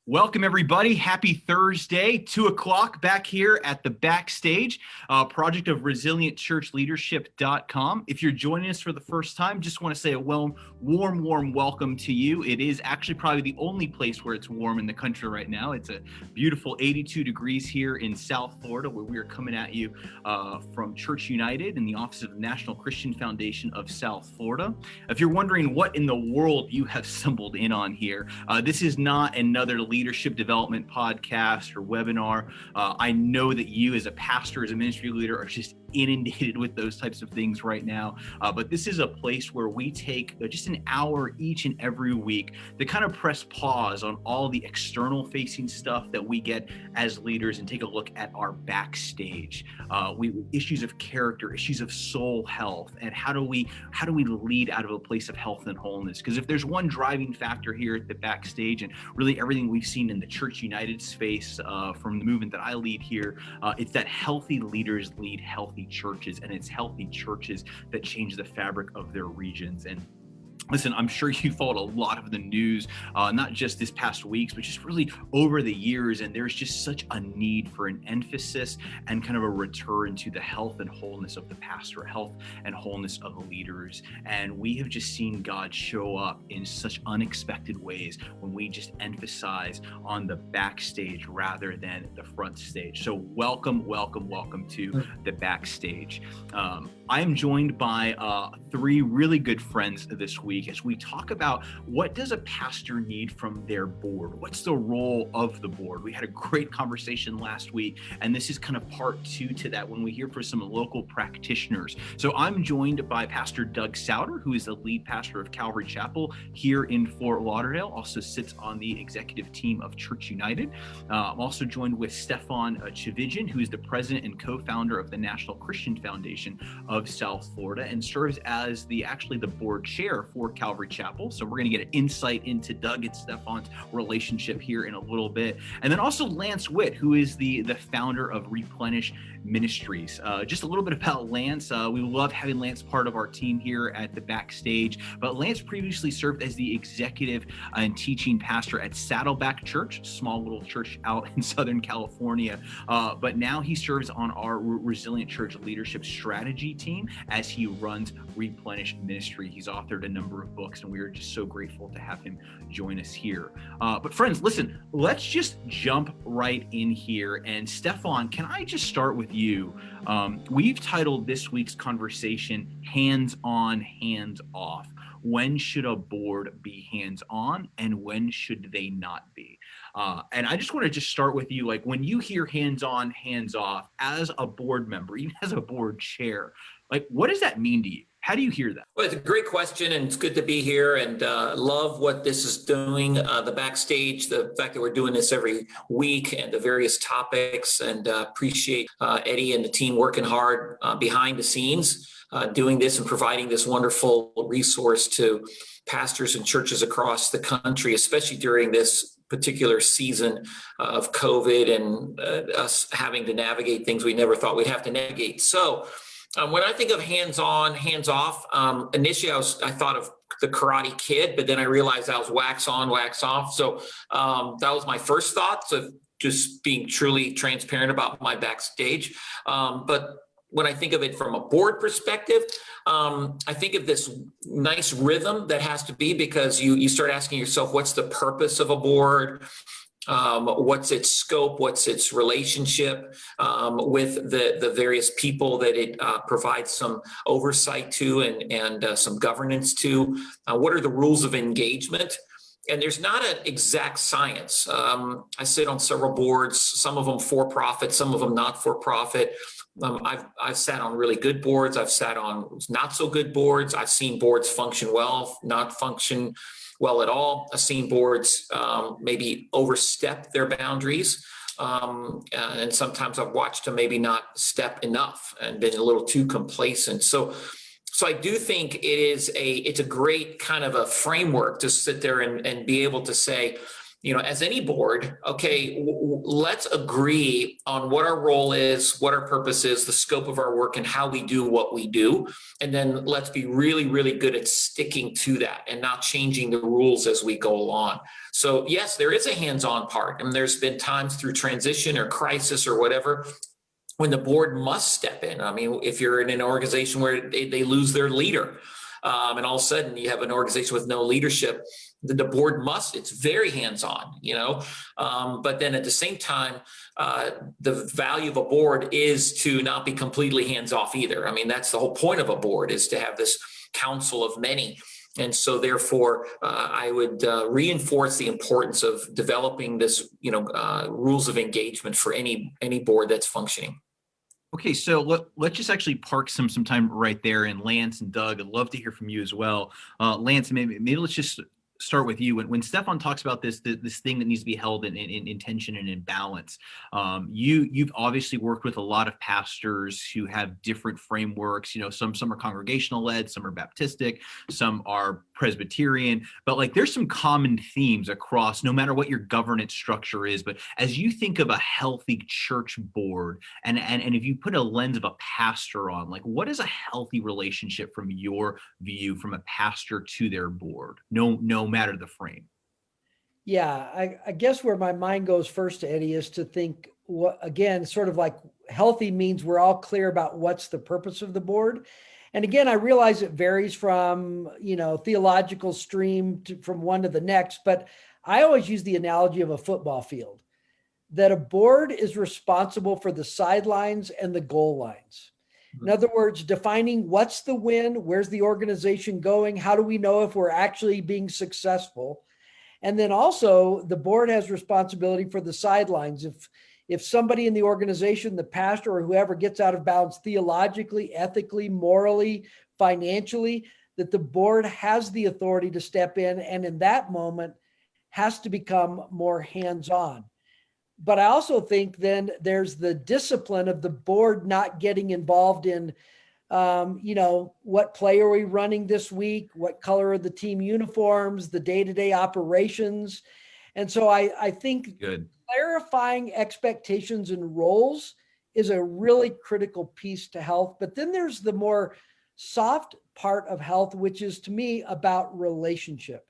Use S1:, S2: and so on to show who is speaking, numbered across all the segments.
S1: Welcome, everybody. Happy Thursday, 2 o'clock back here at the Backstage, project of resilientchurchleadership.com. If you're joining us for the first time, just want to say a warm welcome to you. It is actually probably the only place where it's warm in the country right now. It's a beautiful 82 degrees here in South Florida, where we are coming at you from Church United in the office of the National Christian Foundation of South Florida. If you're wondering what in the world you have stumbled in on here, this is not another leadership development podcast or webinar. I know that you as a pastor, as a ministry leader, are just inundated with those types of things right now. But this is a place where we take just an hour each and every week to kind of press pause on all the external facing stuff that we get as leaders and take a look at our backstage. Issues of character, issues of soul health, and how do we lead out of a place of health and wholeness? Because if there's one driving factor here at the Backstage, and really everything we've seen in the Church United space from the movement that I lead here, it's that healthy leaders lead healthy churches, and it's healthy churches that change the fabric of their regions. And listen, I'm sure you followed a lot of the news, not just this past weeks, but just really over the years. And there's just such a need for an emphasis and kind of a return to the health and wholeness of the pastor, health and wholeness of the leaders. And we have just seen God show up in such unexpected ways when we just emphasize on the backstage rather than the front stage. So welcome to the Backstage. I am joined by three really good friends this week as we talk about what does a pastor need from their board? What's the role of the board? We had a great conversation last week, and this is kind of part two to that when we hear from some local practitioners. So I'm joined by Pastor Doug Souter, who is the lead pastor of Calvary Chapel here in Fort Lauderdale, also sits on the executive team of Church United. I'm also joined with Stefan Chividjian, who is the president and co-founder of the National Christian Foundation of South Florida and serves as the board chair for Calvary Chapel. So we're going to get an insight into Doug and Stefan's relationship here in a little bit. And then also Lance Witt, who is the founder of Replenish Ministries. Just a little bit about Lance. We love having Lance part of our team here at the Backstage, but Lance previously served as the executive and teaching pastor at Saddleback Church, small little church out in Southern California. But now he serves on our Resilient Church Leadership Strategy team as he runs Replenish Ministry. He's authored a number of books, and we are just so grateful to have him join us here. But friends, listen, let's just jump right in here. And Stefan, can I just start with you? We've titled this week's conversation, Hands On, Hands Off. When should a board be hands-on and when should they not be? And I just want to just start with you, like when you hear hands-on, hands-off as a board member, even as a board chair, like what does that mean to you? How do you hear that?
S2: Well, it's a great question, and it's good to be here, and love what this is doing, the Backstage, the fact that we're doing this every week and the various topics, and appreciate Eddie and the team working hard behind the scenes, doing this and providing this wonderful resource to pastors and churches across the country, especially during this particular season of COVID and us having to navigate things we never thought we'd have to navigate. So when I think of hands-on, hands-off, initially I thought of the Karate Kid, but then I realized that was wax on, wax off. So that was my first thought, so just being truly transparent about my Backstage. But when I think of it from a board perspective, I think of this nice rhythm that has to be, because you start asking yourself, what's the purpose of a board? What's its scope? What's its relationship with the various people that it provides some oversight to and some governance to? What are the rules of engagement? And there's not an exact science. I sit on several boards, some of them for-profit, some of them not for-profit. I've sat on really good boards. I've sat on not so good boards. I've seen boards function well, not function well at all. I've seen boards maybe overstep their boundaries. And sometimes I've watched them maybe not step enough and been a little too complacent. So I do think it's a great kind of a framework to sit there and be able to say, as any board, okay, let's agree on what our role is, what our purpose is, the scope of our work, and how we do what we do. And then let's be really, really good at sticking to that and not changing the rules as we go along. So yes, there is a hands-on part. And there's been times through transition or crisis or whatever when the board must step in. I mean, if you're in an organization where they lose their leader, and all of a sudden you have an organization with no leadership, the board it's very hands-on, but then at the same time, the value of a board is to not be completely hands-off either. I mean, that's the whole point of a board, is to have this council of many. And so therefore, I would reinforce the importance of developing this, rules of engagement for any board that's functioning.
S1: Okay, so let's just actually park some time right there. And Lance and Doug, I'd love to hear from you as well. Lance, maybe let's just start with you. When Stefan talks about this thing that needs to be held in tension and in balance, you've obviously worked with a lot of pastors who have different frameworks. Some are congregational led, some are Baptistic, some are Presbyterian, but like there's some common themes across, no matter what your governance structure is. But as you think of a healthy church board, and if you put a lens of a pastor on, like, what is a healthy relationship from your view from a pastor to their board? No matter the frame.
S3: Yeah, I guess where my mind goes first, Eddie, is to think, again, sort of like healthy means we're all clear about what's the purpose of the board. And again, I realize it varies from, theological stream from one to the next, but I always use the analogy of a football field, that a board is responsible for the sidelines and the goal lines. In other words, defining what's the win, where's the organization going, how do we know if we're actually being successful? And then also the board has responsibility for the sidelines. If somebody in the organization, the pastor or whoever, gets out of bounds theologically, ethically, morally, financially, that the board has the authority to step in, and in that moment has to become more hands-on. But I also think then there's the discipline of the board not getting involved in, what play are we running this week? What color are the team uniforms, the day-to-day operations? And so I think clarifying expectations and roles is a really critical piece to health. But then there's the more soft part of health, which is to me about relationship.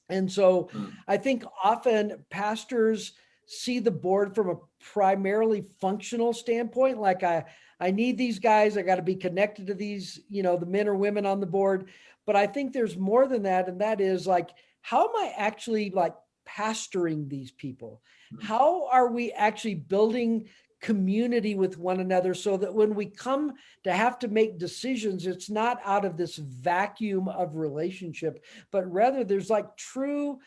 S3: And so I think often pastors see the board from a primarily functional standpoint. Like I need these guys, I got to be connected to these, the men or women on the board. But I think there's more than that. And that is like, how am I actually like pastoring these people? How are we actually building community with one another so that when we come to have to make decisions, it's not out of this vacuum of relationship, but rather there's like true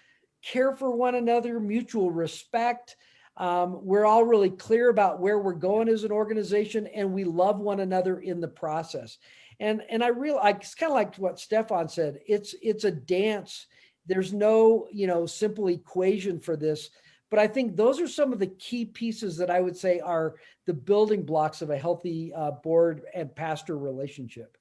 S3: care for one another, mutual respect. We're all really clear about where we're going as an organization, and we love one another in the process. And it's kind of like what Stefan said. It's a dance. There's no, simple equation for this. But I think those are some of the key pieces that I would say are the building blocks of a healthy board and pastor relationship.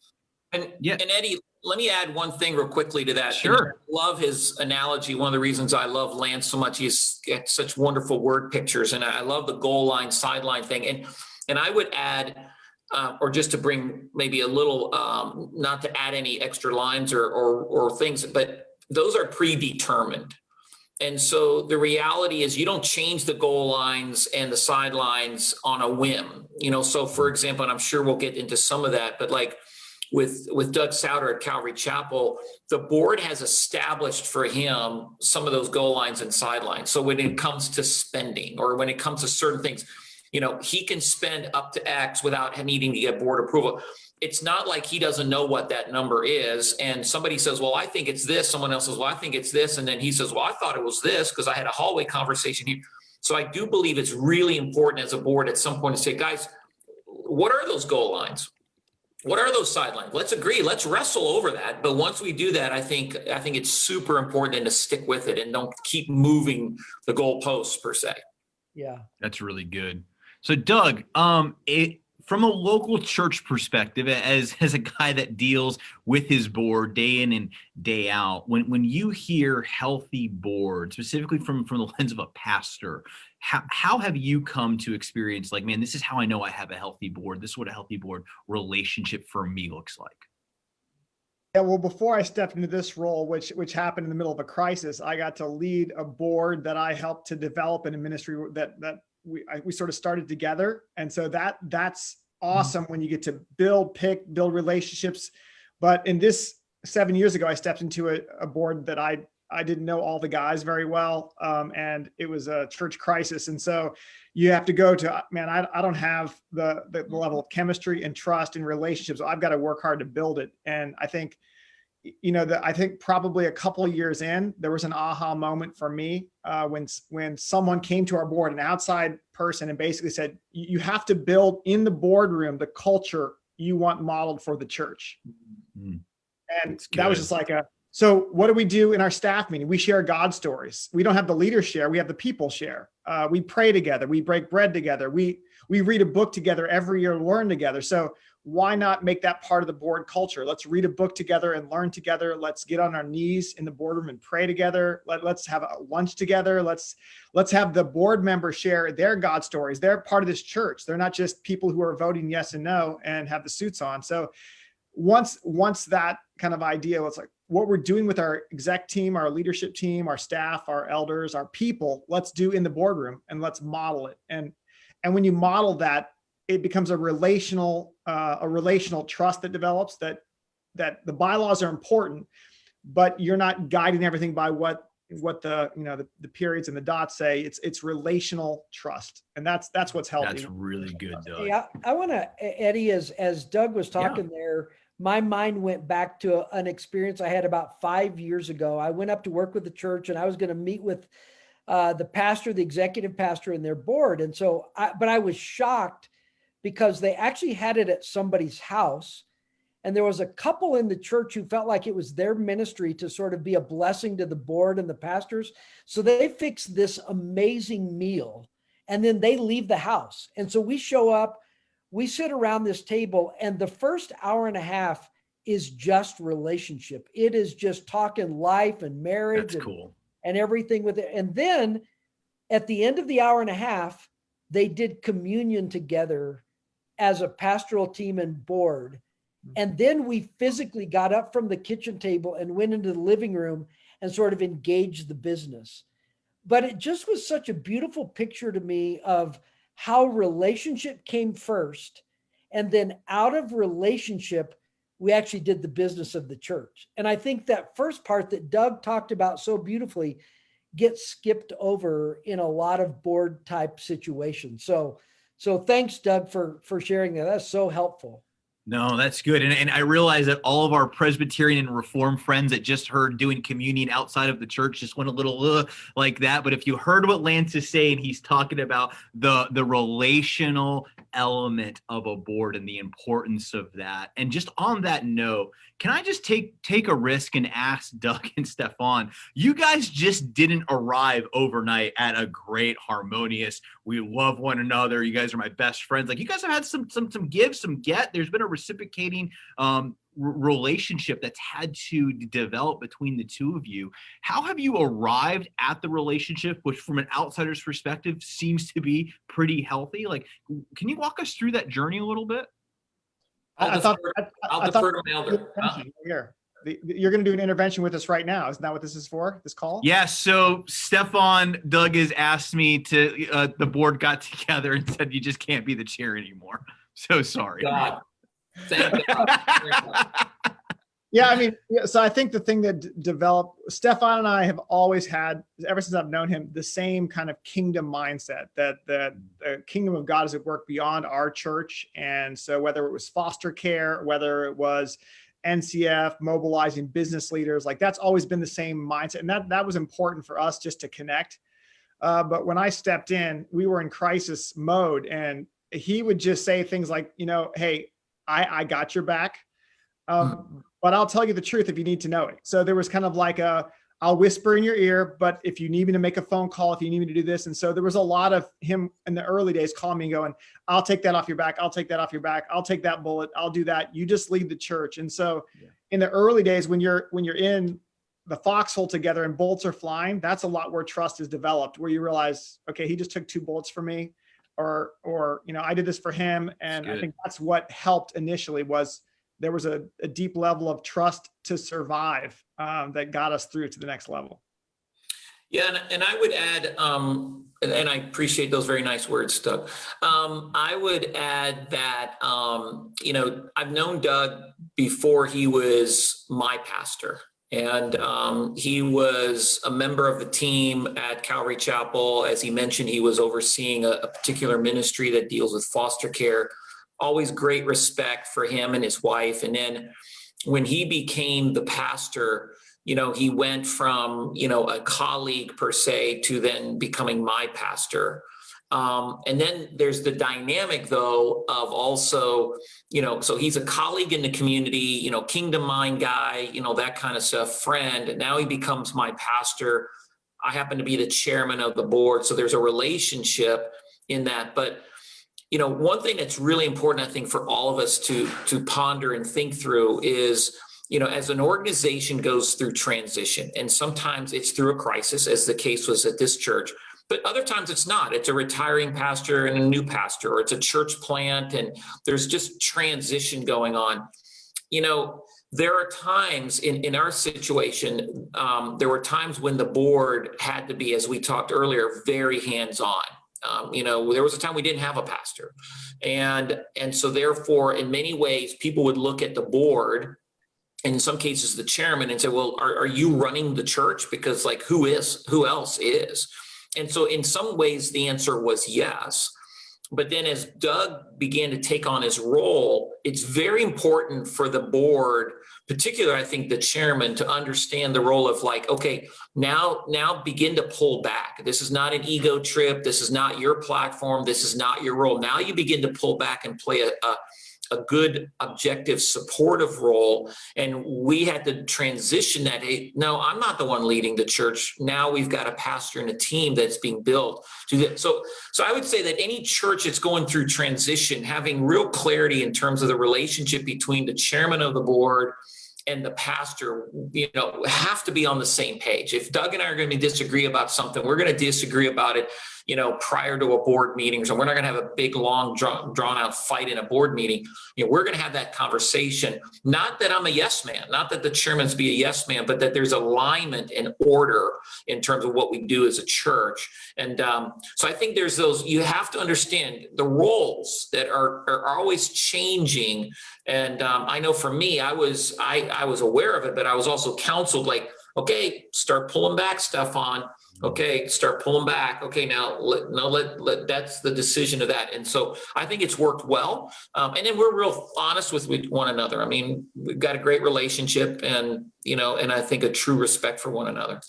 S2: And Eddie, let me add one thing real quickly to that.
S1: Sure.
S2: I love his analogy. One of the reasons I love Lance so much, he's got such wonderful word pictures, and I love the goal line, sideline thing. And I would add, or just to bring maybe a little, not to add any extra lines or things, but those are predetermined. And so the reality is you don't change the goal lines and the sidelines on a whim. So for example, and I'm sure we'll get into some of that, but like with Doug Souter at Calvary Chapel, the board has established for him some of those goal lines and sidelines. So when it comes to spending or when it comes to certain things, he can spend up to X without needing to get board approval. It's not like he doesn't know what that number is. And somebody says, well, I think it's this. Someone else says, well, I think it's this. And then he says, well, I thought it was this because I had a hallway conversation here. So I do believe it's really important as a board at some point to say, guys, what are those goal lines? What are those sidelines? Let's agree. Let's wrestle over that. But once we do that, I think it's super important to stick with it and don't keep moving the goalposts per se.
S3: Yeah,
S1: that's really good. So Doug, from a local church perspective, as a guy that deals with his board day in and day out, when you hear healthy board, specifically from the lens of a pastor, how have you come to experience, like, man, this is how I know I have a healthy board. This is what a healthy board relationship for me looks like.
S4: Yeah, well, before I stepped into this role, which happened in the middle of a crisis, I got to lead a board that I helped to develop in a ministry that we sort of started together. And so that's awesome when you get to build relationships. But in this 7 years ago, I stepped into a board that I didn't know all the guys very well. And it was a church crisis. And so you have to go to, man, I don't have the level of chemistry and trust and relationships. I've got to work hard to build it. And I think, I think probably a couple of years in, there was an aha moment for me when someone came to our board, an outside person, and basically said, you have to build in the boardroom the culture you want modeled for the church. Mm-hmm. And that was just like so what do we do in our staff meeting? We share God stories. We don't have the leaders share, we have the people share. We pray together, we break bread together. We read a book together every year, learn together. So why not make that part of the board culture? Let's read a book together and learn together. Let's get on our knees in the boardroom and pray together. Let's have a lunch together. Let's have the board members share their God stories. They're part of this church. They're not just people who are voting yes and no and have the suits on. So once that kind of idea was like, what we're doing with our exec team, our leadership team, our staff, our elders, our people, let's do in the boardroom and let's model it. And when you model that, it becomes a relational trust that develops, that the bylaws are important, but you're not guiding everything by what the periods and the dots say. It's relational trust. And that's what's healthy.
S1: That's really good, Doug.
S3: Yeah, I want to, Eddie, as Doug was talking there, my mind went back to an experience I had about 5 years ago. I went up to work with the church and I was going to meet with the pastor, the executive pastor, and their board. And so, but I was shocked because they actually had it at somebody's house. And there was a couple in the church who felt like it was their ministry to sort of be a blessing to the board and the pastors. So they fixed this amazing meal and then they leave the house. And so we show up, we sit around this table, and the first hour and a half is just relationship. It is just talking life and marriage.
S1: That's cool.
S3: And everything with it. And then at the end of the hour and a half, they did communion together as a pastoral team and board. And then we physically got up from the kitchen table and went into the living room and sort of engaged the business. But it just was such a beautiful picture to me of how relationship came first. And then out of relationship, we actually did the business of the church. And I think that first part that Doug talked about so beautifully gets skipped over in a lot of board type situations. So thanks, Doug, for sharing that. That's so helpful.
S1: No, that's good. And I realize that all of our Presbyterian and Reformed friends that just heard doing communion outside of the church just went a little like that. But if you heard what Lance is saying, he's talking about the relational element of a board and the importance of that. And just on that note, can I just take a risk and ask Doug and Stefan, you guys just didn't arrive overnight at a great, harmonious, we love one another, you guys are my best friends. Like, you guys have had some give, some get. There's been a reciprocating relationship that's had to develop between the two of you. How have you arrived at the relationship, which from an outsider's perspective seems to be pretty healthy? Like, can you walk us through that journey a little bit?
S2: I'll defer to my elder.
S4: Here. You're going to do an intervention with us right now. Isn't that what this is for, this call?
S1: Yes. So Stefan, Doug has asked me to, the board got together and said, you just can't be the chair anymore. So sorry.
S2: God. Thank God.
S4: Yeah, I mean, so I think the thing that developed, Stefan and I have always had, ever since I've known him, the same kind of kingdom mindset that the kingdom of God is at work beyond our church. And so whether it was foster care, whether it was NCF, mobilizing business leaders, like that's always been the same mindset. And that was important for us just to connect. But when I stepped in, we were in crisis mode, and he would just say things like, hey, I got your back. But I'll tell you the truth if you need to know it. So there was kind of like a I'll whisper in your ear, but if you need me to make a phone call, if you need me to do this. And so there was a lot of him in the early days calling me and going, I'll take that off your back. I'll take that off your back. I'll take that bullet. I'll do that. You just lead the church. And so in the early days, when you're in the foxhole together and bullets are flying, that's a lot where trust is developed, where you realize, okay, he just took 2 bullets for me, or, I did this for him. And I think that's what helped initially, was there was a deep level of trust to survive that got us through to the next level.
S2: Yeah, and I would add, and I appreciate those very nice words, Doug. I would add that, I've known Doug before he was my pastor. And he was a member of the team at Calvary Chapel. As he mentioned, he was overseeing a particular ministry that deals with foster care. Always great respect for him and his wife. And then when he became the pastor, he went from, a colleague per se to then becoming my pastor. And then there's the dynamic, though, of also, so he's a colleague in the community, kingdom mind guy, that kind of stuff, friend. And now he becomes my pastor. I happen to be the chairman of the board. So there's a relationship in that. But, one thing that's really important, I think, for all of us to ponder and think through is, as an organization goes through transition, and sometimes it's through a crisis, as the case was at this church, but other times it's not. It's a retiring pastor and a new pastor, or it's a church plant, and there's just transition going on. There are times in our situation, there were times when the board had to be, as we talked earlier, very hands-on. There was a time we didn't have a pastor. And so therefore, in many ways, people would look at the board, and in some cases the chairman, and say, well, are you running the church? Because who else is? And so in some ways the answer was yes. But then as Doug began to take on his role, it's very important for the board, particularly I think the chairman, to understand the role of okay, now begin to pull back. This is not an ego trip. This is not your platform. This is not your role. Now you begin to pull back and play a good, objective, supportive role. And we had to transition that. Hey, no, I'm not the one leading the church. Now we've got a pastor and a team that's being built. So I would say that any church that's going through transition, having real clarity in terms of the relationship between the chairman of the board and the pastor, have to be on the same page. If Doug and I are going to disagree about something, we're going to disagree about it, prior to a board meeting. So we're not going to have a big, long, drawn out fight in a board meeting. We're going to have that conversation. Not that I'm a yes man, not that the chairman's be a yes man, but that there's alignment and order in terms of what we do as a church. And so I think there's those, you have to understand the roles that are always changing. And I know for me, I was aware of it, but I was also counseled okay, start pulling back, Stefan. Okay, start pulling back. Okay, now let that's the decision of that. And so I think it's worked well. And then we're real honest with one another. I mean, we've got a great relationship, and and I think a true respect for one another.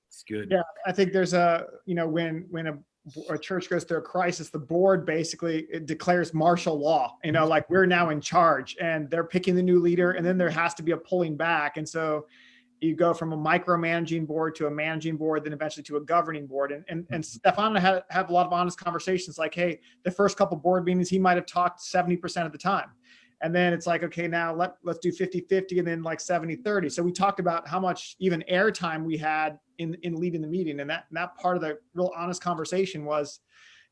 S1: It's good.
S4: Yeah, I think there's when a church goes through a crisis, the board basically declares martial law. We're now in charge, and they're picking the new leader, and then there has to be a pulling back. And so you go from a micromanaging board to a managing board, then eventually to a governing board. And Stefan and I have a lot of honest conversations hey, the first couple board meetings, he might've talked 70% of the time. And then it's okay, now let's do 50-50 and then 70-30. So we talked about how much even airtime we had in leading the meeting. And that part of the real honest conversation was,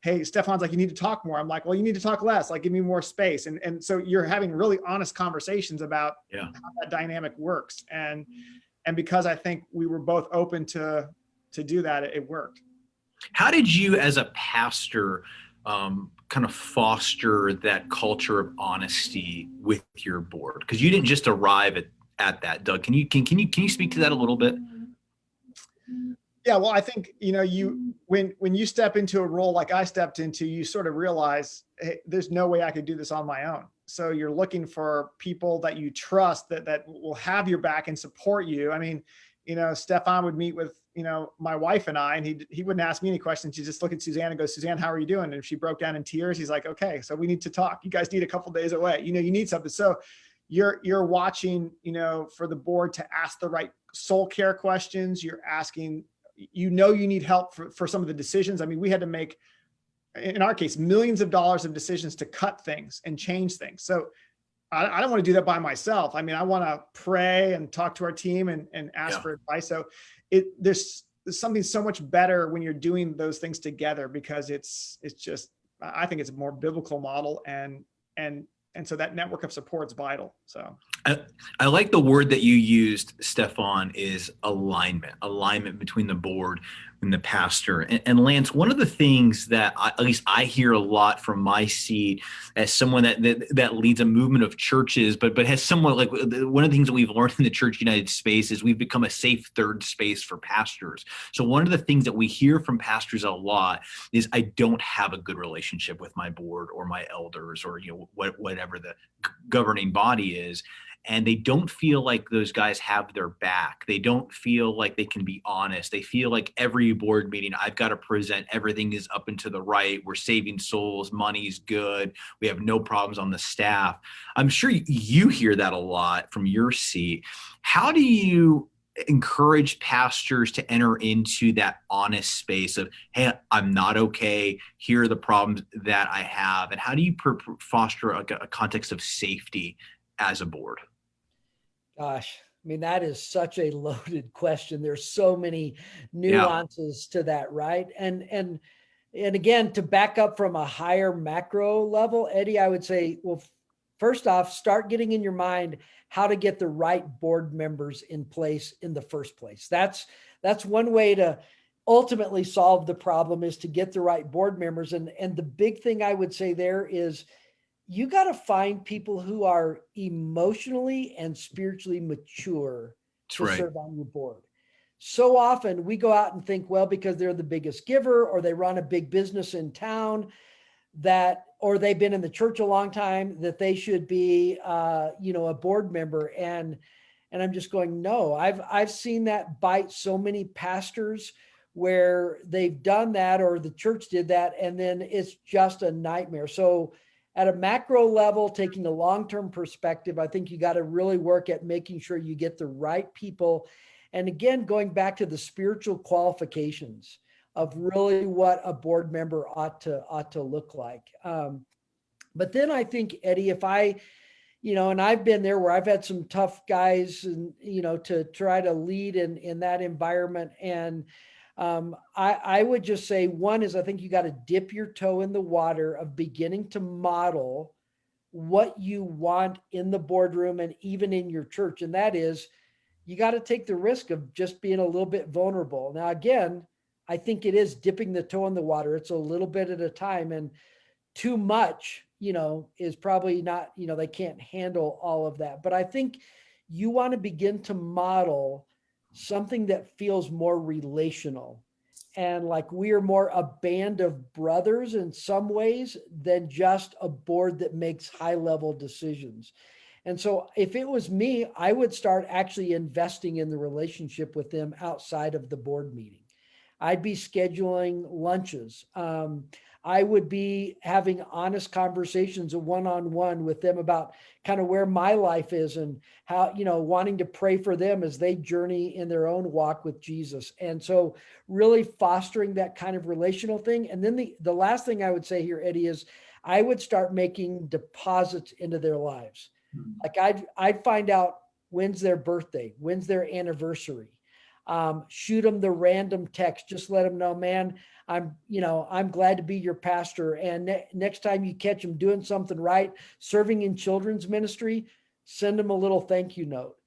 S4: hey, Stefan's you need to talk more. I'm well, you need to talk less, give me more space. And so you're having really honest conversations about how that dynamic works. And because I think we were both open to do that, it worked.
S1: How did you, as a pastor, kind of foster that culture of honesty with your board? Because you didn't just arrive at that, Doug. Can you speak to that a little bit?
S4: Yeah, well, I think when you step into a role like I stepped into, you sort of realize, hey, there's no way I could do this on my own. So you're looking for people that you trust that will have your back and support you. I mean, Stefan would meet with my wife and I, and he wouldn't ask me any questions. He'd just look at Suzanne and go, Suzanne, how are you doing? And if she broke down in tears, he's okay, so we need to talk. You guys need a couple days away. You need something. So you're watching, for the board to ask the right soul care questions. You're asking, you need help for some of the decisions. I mean, we had to make, in our case, millions of dollars of decisions to cut things and change things. So I don't want to do that by myself. I mean, I want to pray and talk to our team and ask for advice. So there's something so much better when you're doing those things together, because it's just, I think it's a more biblical model, and so that network of support is vital. So
S1: I like the word that you used, Stefan, is alignment between the board and the pastor. And Lance, one of the things that at least I hear a lot from my seat as someone that leads a movement of churches, but has somewhat like one of the things that we've learned in the Church United space is we've become a safe third space for pastors. So one of the things that we hear from pastors a lot is, I don't have a good relationship with my board or my elders, or whatever the governing body is. And they don't feel like those guys have their back. They don't feel like they can be honest. They feel like every board meeting, I've got to present everything is up and to the right. We're saving souls. Money's good. We have no problems on the staff. I'm sure you hear that a lot from your seat. How do you encourage pastors to enter into that honest space of, hey, I'm not okay. Here are the problems that I have. And how do you foster a context of safety as a board?
S3: Gosh, I mean, that is such a loaded question. There's so many nuances to that, right? And again, to back up from a higher macro level, Eddie, I would say, well, first off, start getting in your mind how to get the right board members in place in the first place. That's one way to ultimately solve the problem, is to get the right board members. And the big thing I would say there is, you got to find people who are emotionally and spiritually mature to serve on your board. So often we go out and think, well, because they're the biggest giver, or they run a big business in town, or they've been in the church a long time, that they should be, a board member. And I'm just going, no, I've seen that bite so many pastors, where they've done that, or the church did that, and then it's just a nightmare. So at a macro level, taking a long-term perspective, I think you got to really work at making sure you get the right people. And again, going back to the spiritual qualifications of really what a board member ought to look like. But then I think, Eddie, if and I've been there where I've had some tough guys, and, to try to lead in that environment. And I would just say, one is, I think you got to dip your toe in the water of beginning to model what you want in the boardroom and even in your church. And that is, you got to take the risk of just being a little bit vulnerable. Now, again, I think it is dipping the toe in the water. It's a little bit at a time, and too much, is probably not, they can't handle all of that. But I think you want to begin to model something that feels more relational, and like we are more a band of brothers in some ways than just a board that makes high level decisions. And so if it was me, I would start actually investing in the relationship with them outside of the board meeting. I'd be scheduling lunches. I would be having honest conversations, a one-on-one with them about kind of where my life is, and how, wanting to pray for them as they journey in their own walk with Jesus. And so really fostering that kind of relational thing. And then the last thing I would say here, Eddie, is I would start making deposits into their lives. Like I'd find out when's their birthday, when's their anniversary. Shoot them the random text, just let them know, man, I'm glad to be your pastor. And next time you catch them doing something right, serving in children's ministry, send them a little thank you note.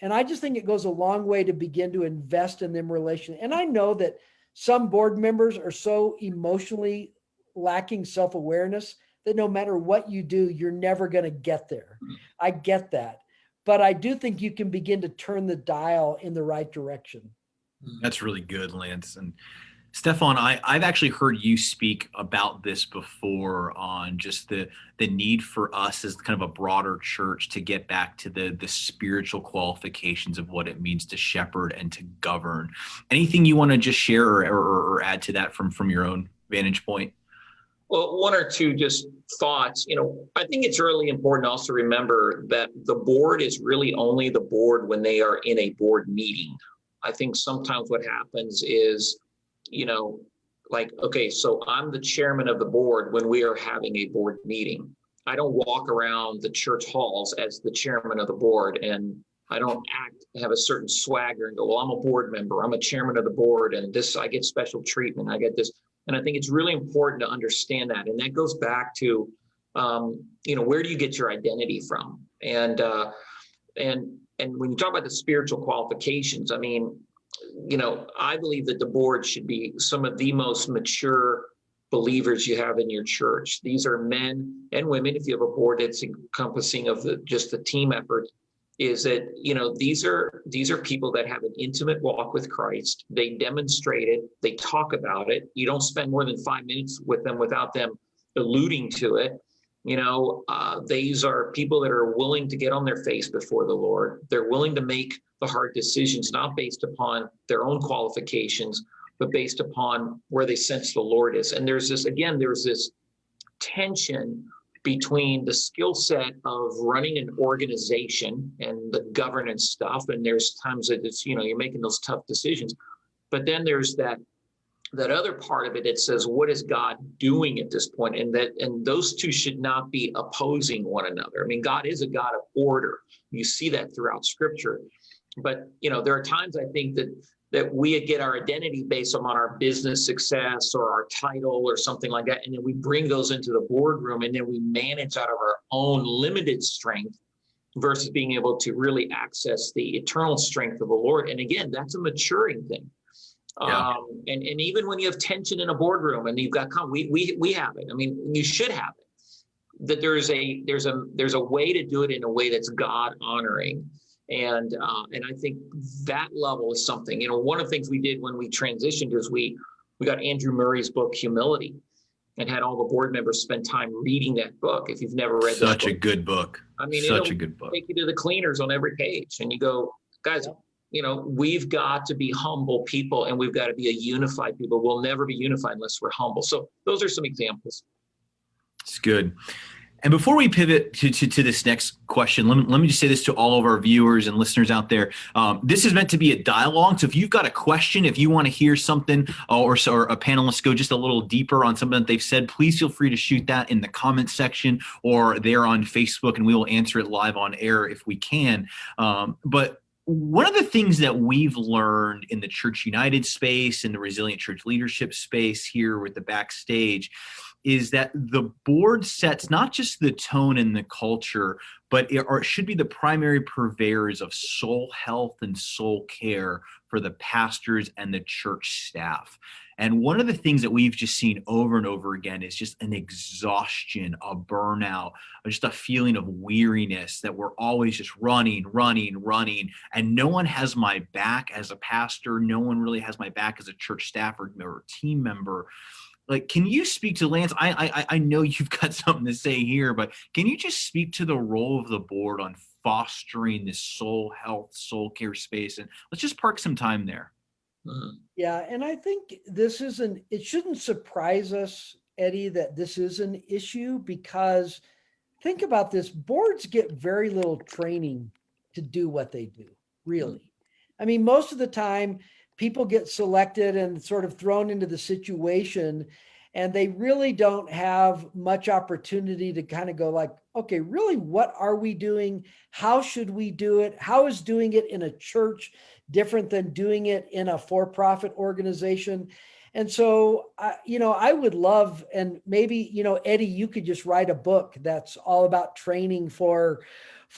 S3: And I just think it goes a long way to begin to invest in them relationally. And I know that some board members are so emotionally lacking self-awareness that no matter what you do, you're never going to get there. I get that. But I do think you can begin to turn the dial in the right direction.
S1: That's really good, Lance. And Stefan, I've actually heard you speak about this before, on just the need for us as kind of a broader church to get back to the spiritual qualifications of what it means to shepherd and to govern. Anything you want to just share or add to that from your own vantage point?
S2: Well, one or two just thoughts. I think it's really important to also remember that the board is really only the board when they are in a board meeting. I think sometimes what happens is, like, okay, so I'm the chairman of the board when we are having a board meeting. I don't walk around the church halls as the chairman of the board, and I don't have a certain swagger and go, well, I'm a board member, I'm a chairman of the board, and this, I get special treatment, I get this. And I think it's really important to understand that. And that goes back to, where do you get your identity from? And when you talk about the spiritual qualifications, I mean, I believe that the board should be some of the most mature believers you have in your church. These are men and women. If you have a board that's encompassing of just the team effort, is that, these are people that have an intimate walk with Christ. They demonstrate it. They talk about it. You don't spend more than 5 minutes with them without them alluding to it. These are people that are willing to get on their face before the Lord. They're willing to make the hard decisions, not based upon their own qualifications, but based upon where they sense the Lord is. And there's this tension between the skill set of running an organization and the governance stuff. And there's times that it's, you're making those tough decisions. But then there's that other part of it that says, what is God doing at this point? And those two should not be opposing one another. I mean, God is a God of order. You see that throughout Scripture. But, there are times I think that we get our identity based on our business success or our title or something like that. And then we bring those into the boardroom, and then we manage out of our own limited strength versus being able to really access the eternal strength of the Lord. And again, that's a maturing thing. Yeah. And even when you have tension in a boardroom and you've got, we have it. I mean, you should have it. That there's a way to do it in a way that's God honoring. And I think that level is something, one of the things we did when we transitioned is we got Andrew Murray's book, Humility, and had all the board members spend time reading that book. If you've never read
S1: such a good book.
S2: I mean,
S1: such a good book.
S2: Take you to the cleaners on every page. And you go, guys, we've got to be humble people, and we've got to be a unified people. We'll never be unified unless we're humble. So those are some examples.
S1: It's good. And before we pivot to this next question, let me just say this to all of our viewers and listeners out there. This is meant to be a dialogue. So if you've got a question, if you want to hear something or a panelist go just a little deeper on something that they've said, please feel free to shoot that in the comment section or there on Facebook, and we will answer it live on air if we can. But one of the things that we've learned in the Church United space and the Resilient Church Leadership space here with the Backstage is that the board sets not just the tone and the culture, but it should be the primary purveyors of soul health and soul care for the pastors and the church staff. And one of the things that we've just seen over and over again is just an exhaustion, a burnout, just a feeling of weariness that we're always just running. And no one has my back as a pastor. No one really has my back as a church staff or team member. Like, can you speak to Lance? I know you've got something to say here, but can you just speak to the role of the board on fostering this soul health, soul care space? And let's just park some time there.
S3: Yeah. And I think it shouldn't surprise us, Eddie, that this is an issue, because think about this. Boards get very little training to do what they do, really. I mean, most of the time, people get selected and sort of thrown into the situation, and they really don't have much opportunity to kind of go like, okay, really, what are we doing? How should we do it? How is doing it in a church different than doing it in a for-profit organization? And so, I would love, and maybe, Eddie, you could just write a book that's all about training for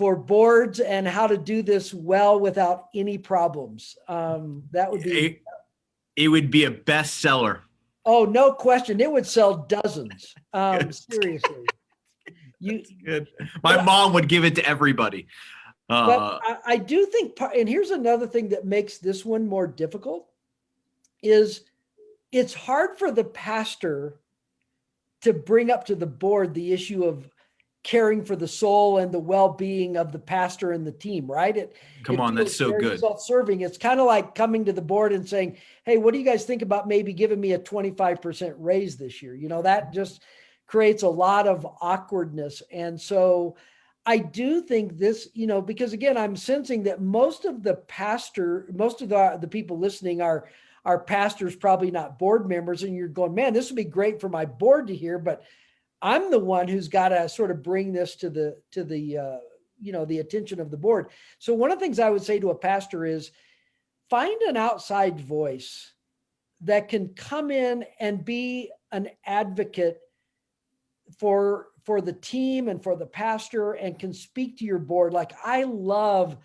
S3: boards and how to do this well without any problems. That would be.
S1: It would be a bestseller.
S3: Oh, no question. It would sell dozens. Seriously.
S1: Good. My mom would give it to everybody.
S3: But I do think, and here's another thing that makes this one more difficult, is it's hard for the pastor to bring up to the board the issue of caring for the soul and the well-being of the pastor and the team, right?
S1: Come on, that's so good.
S3: Self-serving. It's kind of like coming to the board and saying, hey, what do you guys think about maybe giving me a 25% raise this year? that just creates a lot of awkwardness. And so I do think this, because again, I'm sensing that most of the people listening are pastors, probably not board members. And you're going, man, this would be great for my board to hear, but I'm the one who's got to sort of bring this to the the attention of the board. So one of the things I would say to a pastor is find an outside voice that can come in and be an advocate for the team and for the pastor and can speak to your board. Like, I love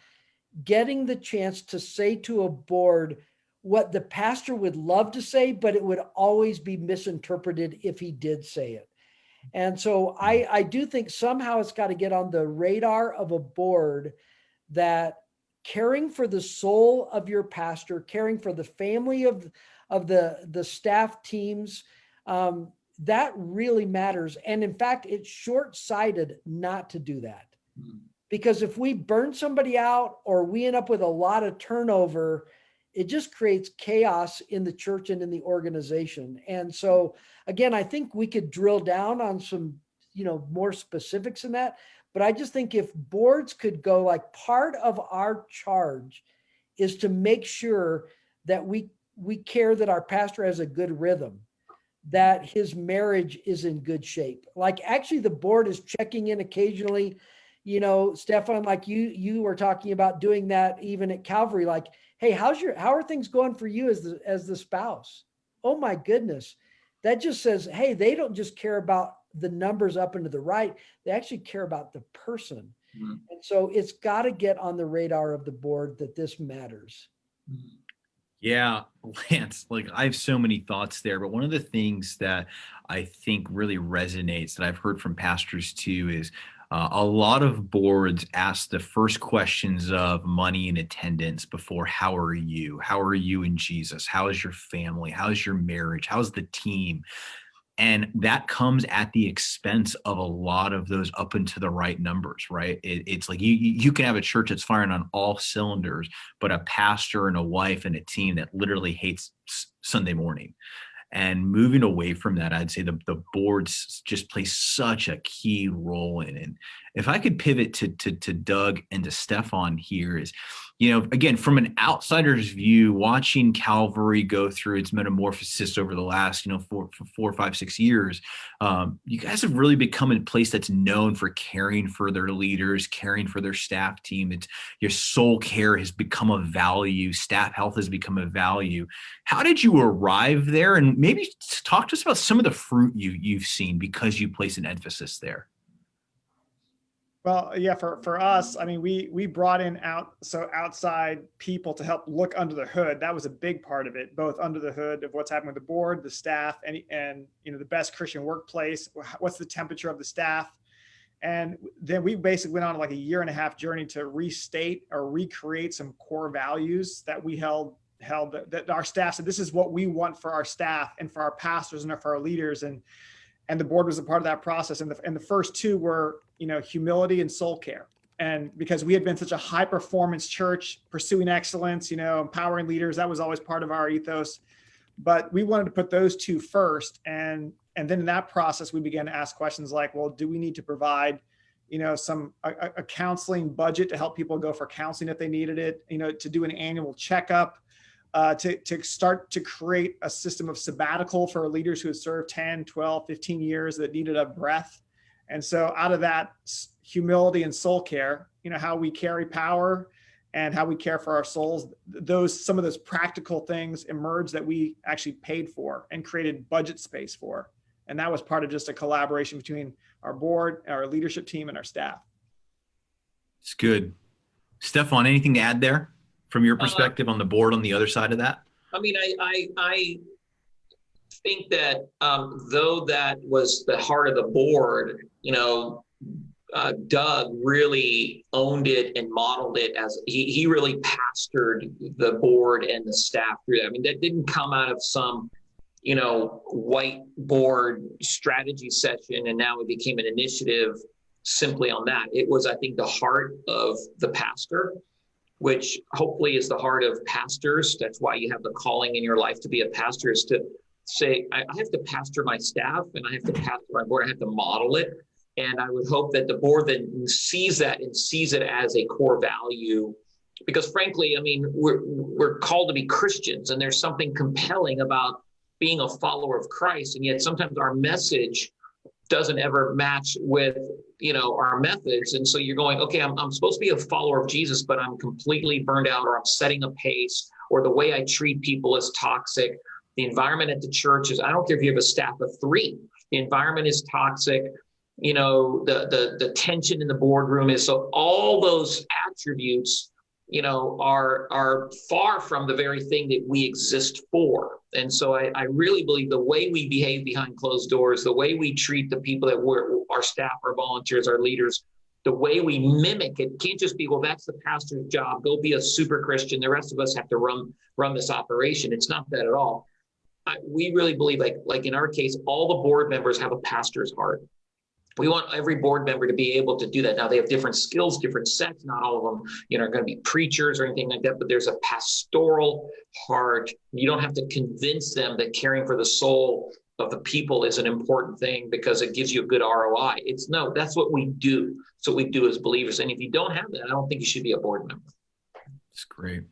S3: getting the chance to say to a board what the pastor would love to say, but it would always be misinterpreted if he did say it. And so I do think somehow it's got to get on the radar of a board that caring for the soul of your pastor, caring for the family of the staff teams, that really matters. And in fact, it's short-sighted not to do that. Because if we burn somebody out or we end up with a lot of turnover, it just creates chaos in the church and in the organization. And so, again, I think we could drill down on some, more specifics in that. But I just think if boards could go, like, part of our charge is to make sure that we care that our pastor has a good rhythm, that his marriage is in good shape. Like, actually, the board is checking in occasionally, Stefan, like you were talking about doing that even at Calvary, like, hey, how are things going for you as the spouse? Oh my goodness. That just says, hey, they don't just care about the numbers up and to the right. They actually care about the person. Mm-hmm. And so it's got to get on the radar of the board that this matters.
S1: Yeah, Lance, like, I have so many thoughts there, but one of the things that I think really resonates that I've heard from pastors too is a lot of boards ask the first questions of money and attendance before how are you? How are you in Jesus? How is your family? How is your marriage? How's the team? And that comes at the expense of a lot of those up and to the right numbers, right? It's like you can have a church that's firing on all cylinders, but a pastor and a wife and a team that literally hates Sunday morning. And moving away from that, I'd say the boards just play such a key role in it. If I could pivot to Doug and to Stefan here is, again, from an outsider's view, watching Calvary go through its metamorphosis over the last, 4, 5, 6 years, you guys have really become a place that's known for caring for their leaders, caring for their staff team. It's your soul care has become a value. Staff health has become a value. How did you arrive there? And maybe talk to us about some of the fruit you've seen because you place an emphasis there.
S4: Well, yeah, for us, I mean, we brought in outside people to help look under the hood. That was a big part of it, both under the hood of what's happening with the board, the staff, and the best Christian workplace. What's the temperature of the staff? And then we basically went on like a 1.5 year journey to restate or recreate some core values that we held that our staff said, this is what we want for our staff and for our pastors and for our leaders. And the board was a part of that process. And the first two were, humility and soul care. And because we had been such a high performance church, pursuing excellence, empowering leaders, that was always part of our ethos. But we wanted to put those two first. And then in that process, we began to ask questions like, well, do we need to provide, a counseling budget to help people go for counseling if they needed it, to do an annual checkup, to start to create a system of sabbatical for leaders who had served 10, 12, 15 years that needed a breath. And so out of that humility and soul care, how we carry power and how we care for our souls, some of those practical things emerged that we actually paid for and created budget space for. And that was part of just a collaboration between our board, our leadership team, and our staff.
S1: It's good. Stefan, anything to add there from your perspective on the board on the other side of that?
S2: I mean, I think that though that was the heart of the board, Doug really owned it and modeled it as he really pastored the board and the staff through that. I mean, that didn't come out of some, whiteboard strategy session and now it became an initiative simply on that. It was, I think, the heart of the pastor, which hopefully is the heart of pastors. That's why you have the calling in your life to be a pastor, is to say, I have to pastor my staff and I have to pastor my board. I have to model it. And I would hope that the board then sees that and sees it as a core value. Because frankly, I mean, we're called to be Christians, and there's something compelling about being a follower of Christ. And yet sometimes our message doesn't ever match with, our methods. And so you're going, okay, I'm supposed to be a follower of Jesus, but I'm completely burned out, or I'm setting a pace, or the way I treat people is toxic. The environment at the church is, I don't care if you have a staff of 3, the environment is toxic. The tension in the boardroom is, so all those attributes, are far from the very thing that we exist for. And so I really believe the way we behave behind closed doors, the way we treat the people that our staff, our volunteers, our leaders, the way we mimic it can't just be, well, that's the pastor's job. Go be a super Christian. The rest of us have to run this operation. It's not that at all. We really believe, like in our case, all the board members have a pastor's heart. We want every board member to be able to do that. Now, they have different skills, different sets. Not all of them, are going to be preachers or anything like that, but there's a pastoral heart. You don't have to convince them that caring for the soul of the people is an important thing because it gives you a good ROI. That's what we do. It's what we do as believers. And if you don't have that, I don't think you should be a board member.
S1: That's great.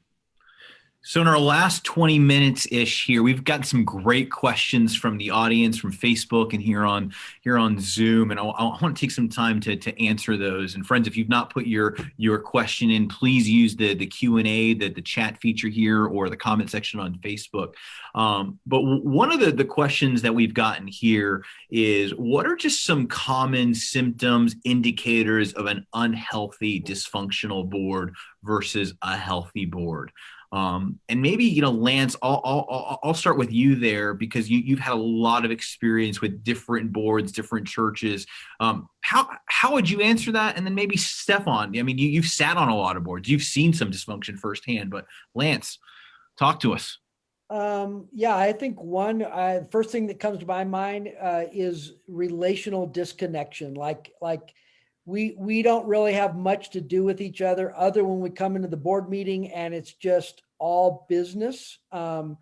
S1: So in our last 20 minutes-ish here, we've got some great questions from the audience, from Facebook and here on Zoom. And I want to take some time to answer those. And friends, if you've not put your question in, please use the Q&A, the chat feature here, or the comment section on Facebook. But one of the questions that we've gotten here is, what are just some common symptoms, indicators of an unhealthy, dysfunctional board versus a healthy board? And maybe, Lance, I'll start with you there, because you've had a lot of experience with different boards, different churches. How would you answer that? And then maybe Stefan, I mean, you've sat on a lot of boards, you've seen some dysfunction firsthand, but Lance, talk to us.
S3: I think first thing that comes to my mind is relational disconnection. Like we don't really have much to do with each other when we come into the board meeting and it's just all business. To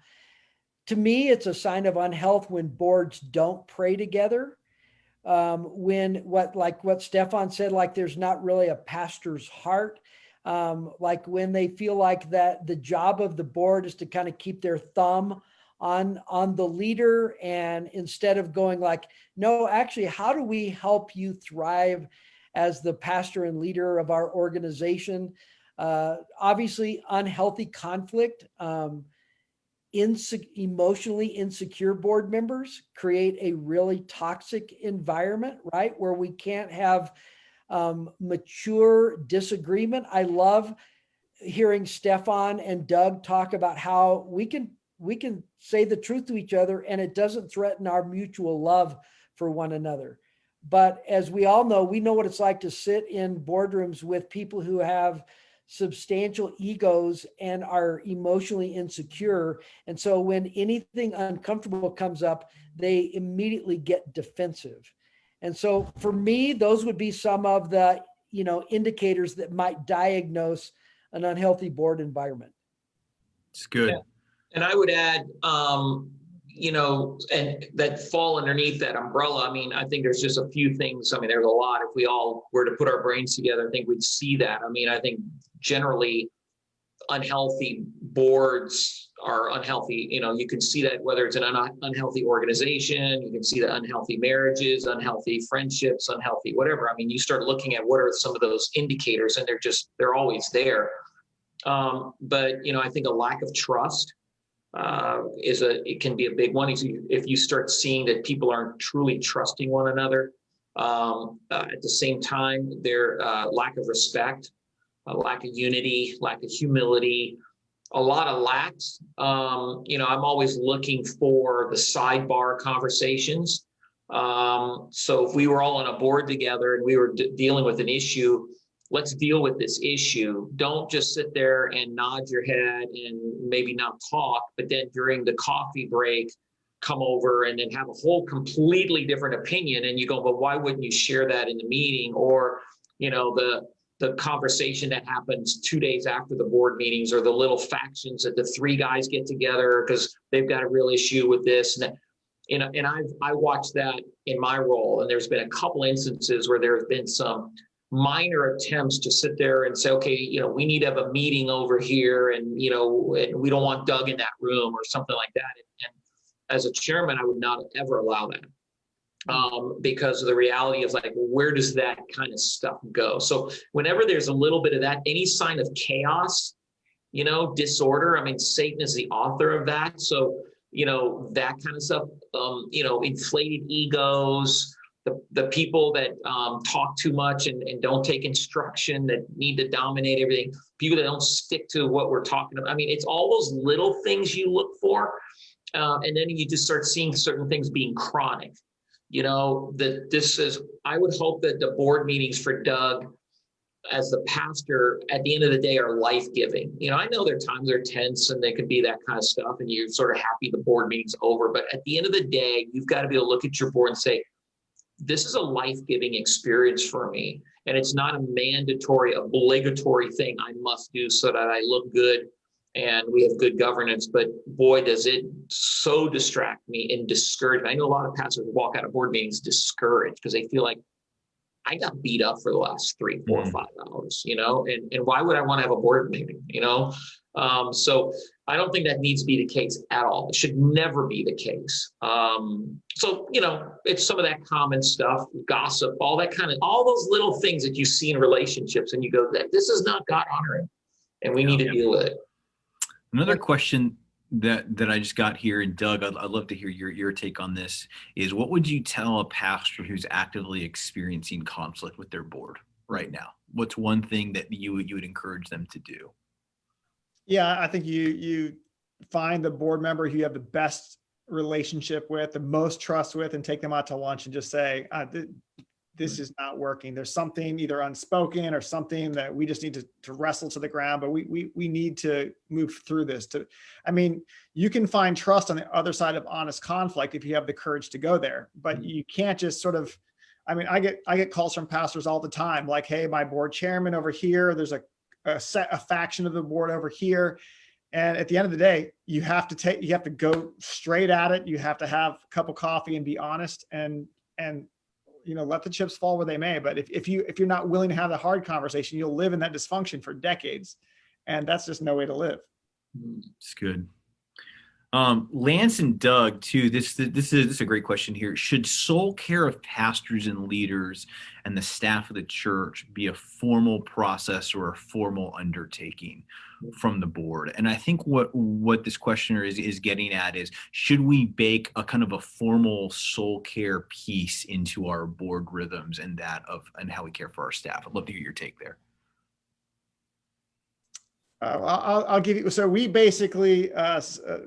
S3: me, it's a sign of unhealth when boards don't pray together. When what Stefan said, like there's not really a pastor's heart. Like when they feel like that the job of the board is to kind of keep their thumb on the leader, and instead of going like, no, actually, how do we help you thrive as the pastor and leader of our organization? Obviously, unhealthy conflict, emotionally insecure board members create a really toxic environment, right? Where we can't have mature disagreement. I love hearing Stefan and Doug talk about how we can say the truth to each other and it doesn't threaten our mutual love for one another. But as we all know, we know what it's like to sit in boardrooms with people who have substantial egos and are emotionally insecure. And so when anything uncomfortable comes up, they immediately get defensive. And so for me, those would be some of the, indicators that might diagnose an unhealthy board environment.
S1: It's good.
S2: Yeah. And I would add, and that fall underneath that umbrella. I mean, I think there's just a few things. I mean, there's a lot. If we all were to put our brains together, I think we'd see that. I mean, I think generally unhealthy boards are unhealthy. You can see that whether it's an unhealthy organization, you can see that unhealthy marriages, unhealthy friendships, unhealthy whatever. I mean, you start looking at what are some of those indicators, and they're always there. But I think a lack of trust it can be a big one. If you start seeing that people aren't truly trusting one another, at the same time, their lack of respect, a lack of unity, lack of humility, a lot of lacks. I'm always looking for the sidebar conversations. So if we were all on a board together and we were dealing with an issue, let's deal with this issue. Don't just sit there and nod your head and maybe not talk, but then during the coffee break, come over and then have a whole completely different opinion. And you go, but why wouldn't you share that in the meeting? Or, the conversation that happens 2 days after the board meetings, or the little factions that the three guys get together because they've got a real issue with this. And I watched that in my role. And there's been a couple instances where there have been some minor attempts to sit there and say, okay, we need to have a meeting over here, and we don't want Doug in that room or something like that. And as a chairman, I would not ever allow that, because of the reality of like, where does that kind of stuff go? So whenever there's a little bit of that, any sign of chaos, disorder, I mean, Satan is the author of that. So, that kind of stuff, inflated egos, the people that talk too much and don't take instruction, that need to dominate everything, people that don't stick to what we're talking about. I mean, it's all those little things you look for. And then you just start seeing certain things being chronic. I would hope that the board meetings for Doug as the pastor at the end of the day are life-giving. I know there are times they're tense and they could be that kind of stuff, and you're sort of happy the board meeting's over. But at the end of the day, you've got to be able to look at your board and say, this is a life-giving experience for me. And it's not a mandatory, obligatory thing I must do so that I look good and we have good governance. But boy, does it so distract me and discourage me. I know a lot of pastors walk out of board meetings discouraged because they feel like, I got beat up for the last 3, 4, 5 hours, and why would I want to have a board meeting, So I don't think that needs to be the case at all. It should never be the case. So, it's some of that common stuff, gossip, all those little things that you see in relationships, and you go, this is not God honoring, and we need to deal with it.
S1: Another question that I just got here, and Doug, I'd love to hear your take on this, is what would you tell a pastor who's actively experiencing conflict with their board right now? What's one thing that you would encourage them to do? Yeah,
S4: I think you find the board member who you have the best relationship with, the most trust with, and take them out to lunch and just say, this is not working. There's something either unspoken or something that we just need to wrestle to the ground, but we need to move through this. You can find trust on the other side of honest conflict if you have the courage to go there, but you can't just sort of, I get calls from pastors all the time, like, hey, my board chairman over here, there's a faction of the board over here. And at the end of the day, you have to go straight at it. You have to have a cup of coffee and be honest and let the chips fall where they may. But if you're not willing to have the hard conversation, you'll live in that dysfunction for decades. And that's just no way to live.
S1: It's good. Lance and Doug too, this is a great question here. Should soul care of pastors and leaders and the staff of the church be a formal process or a formal undertaking from the board? And I think what this questioner is getting at is, should we bake a kind of a formal soul care piece into our board rhythms and how we care for our staff? I'd love to hear your take there.
S4: I'll give you. So we basically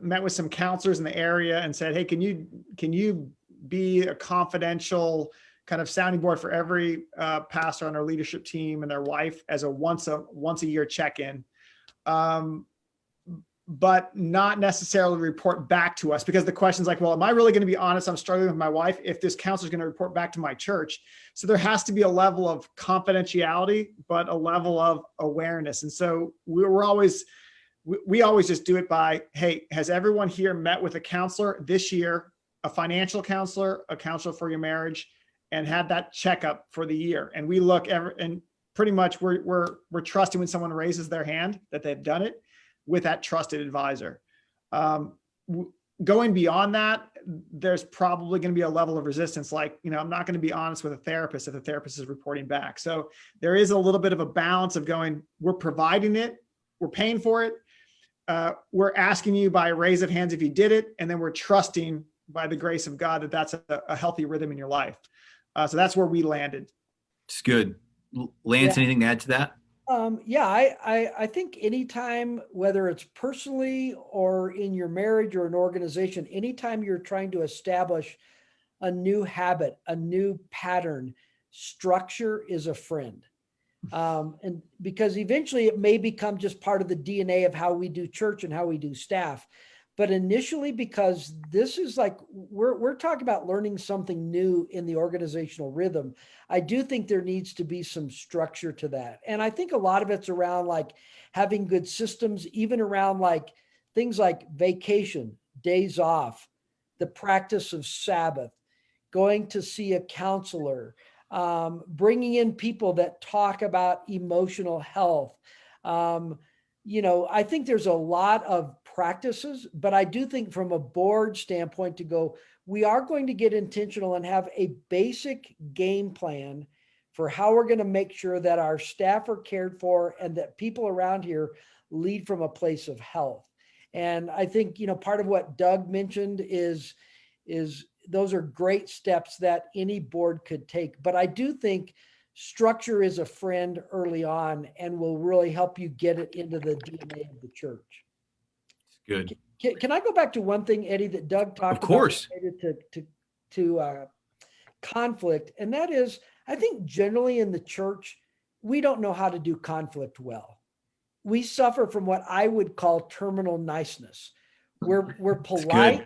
S4: met with some counselors in the area and said, hey, can you be a confidential kind of sounding board for every pastor on our leadership team and their wife as a once a year check-in, but not necessarily report back to us, because the question's like, well, am I really going to be honest? I'm struggling with my wife if this counselor is going to report back to my church. So there has to be a level of confidentiality, but a level of awareness. And so we always just do it by, hey, has everyone here met with a counselor this year, a financial counselor, a counselor for your marriage, and had that checkup for the year? And we look and pretty much we're trusting when someone raises their hand that they've done it with that trusted advisor. Going beyond that, there's probably going to be a level of resistance. Like, I'm not going to be honest with a therapist if the therapist is reporting back. So there is a little bit of a balance of going, we're providing it, we're paying for it. We're asking you by a raise of hands if you did it, and then we're trusting by the grace of God that that's a healthy rhythm in your life. So that's where we landed.
S1: It's good. Lance, anything to add to that?
S3: I think anytime, whether it's personally or in your marriage or an organization, anytime you're trying to establish a new habit, a new pattern, structure is a friend. And because eventually it may become just part of the DNA of how we do church and how we do staff. but initially, because this is like, we're talking about learning something new in the organizational rhythm, I do think there needs to be some structure to that. And I think a lot of it's around like having good systems, even around like things like vacation, days off, the practice of Sabbath, going to see a counselor, bringing in people that talk about emotional health. I think there's a lot of practices, but I do think from a board standpoint to go, we are going to get intentional and have a basic game plan for how we're going to make sure that our staff are cared for and that people around here lead from a place of health. And I think, part of what Doug mentioned is those are great steps that any board could take. But I do think structure is a friend early on and will really help you get it into the DNA of the church.
S1: Good.
S3: Can I go back to one thing, Eddie, that Doug talked
S1: Of course.
S3: about related to conflict? And that is, I think generally in the church, we don't know how to do conflict well. We suffer from what I would call terminal niceness. We're polite.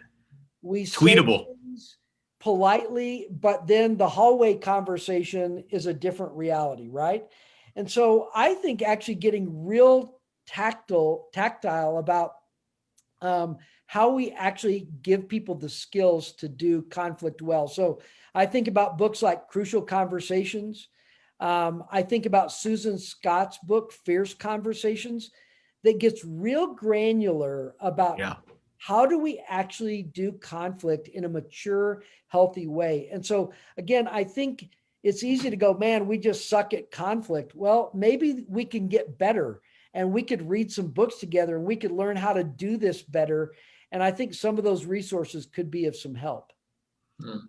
S3: We
S1: tweetable
S3: say things politely, but then the hallway conversation is a different reality, right? And so I think actually getting real tactile about how we actually give people the skills to do conflict well. So I think about books like Crucial Conversations. I think about Susan Scott's book, Fierce Conversations, that gets real granular about how do we actually do conflict in a mature, healthy way. And so again, I think it's easy to go, man, we just suck at conflict. Well, maybe we can get better and we could read some books together and we could learn how to do this better. And I think some of those resources could be of some help.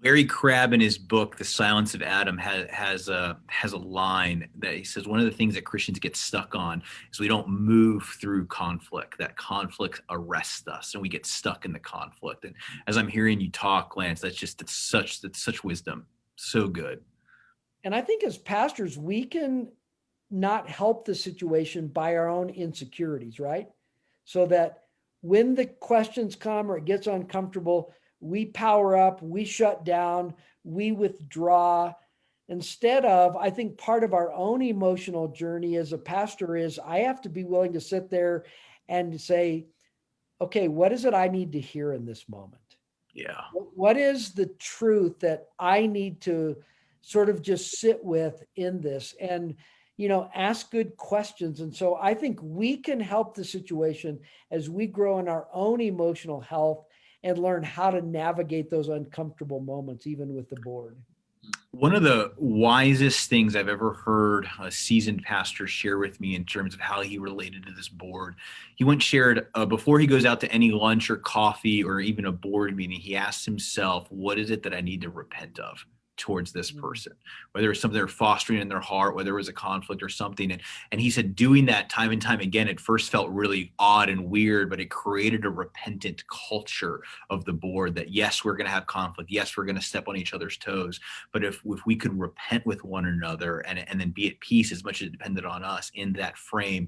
S1: Larry Crabb in his book, The Silence of Adam, has a line that he says, one of the things that Christians get stuck on is we don't move through conflict. That conflict arrests us and we get stuck in the conflict. And as I'm hearing you talk, Lance, that's such wisdom. So good.
S3: And I think as pastors, we can not help the situation by our own insecurities, right? So that when the questions come or it gets uncomfortable, we power up, we shut down, we withdraw. Instead of, I think part of our own emotional journey as a pastor is I have to be willing to sit there and say, okay, what is it I need to hear in this moment?
S1: Yeah.
S3: What is the truth that I need to sort of just sit with in this and, ask good questions. And so I think we can help the situation as we grow in our own emotional health and learn how to navigate those uncomfortable moments, even with the board.
S1: One of the wisest things I've ever heard a seasoned pastor share with me in terms of how he related to this board, he once shared before he goes out to any lunch or coffee or even a board meeting, he asked himself, what is it that I need to repent of towards this person, whether it's something they're fostering in their heart, whether it was a conflict or something. And he said doing that time and time again, it first felt really odd and weird, but it created a repentant culture of the board that, yes, we're going to have conflict. Yes, we're going to step on each other's toes. But if we could repent with one another and then be at peace as much as it depended on us in that frame,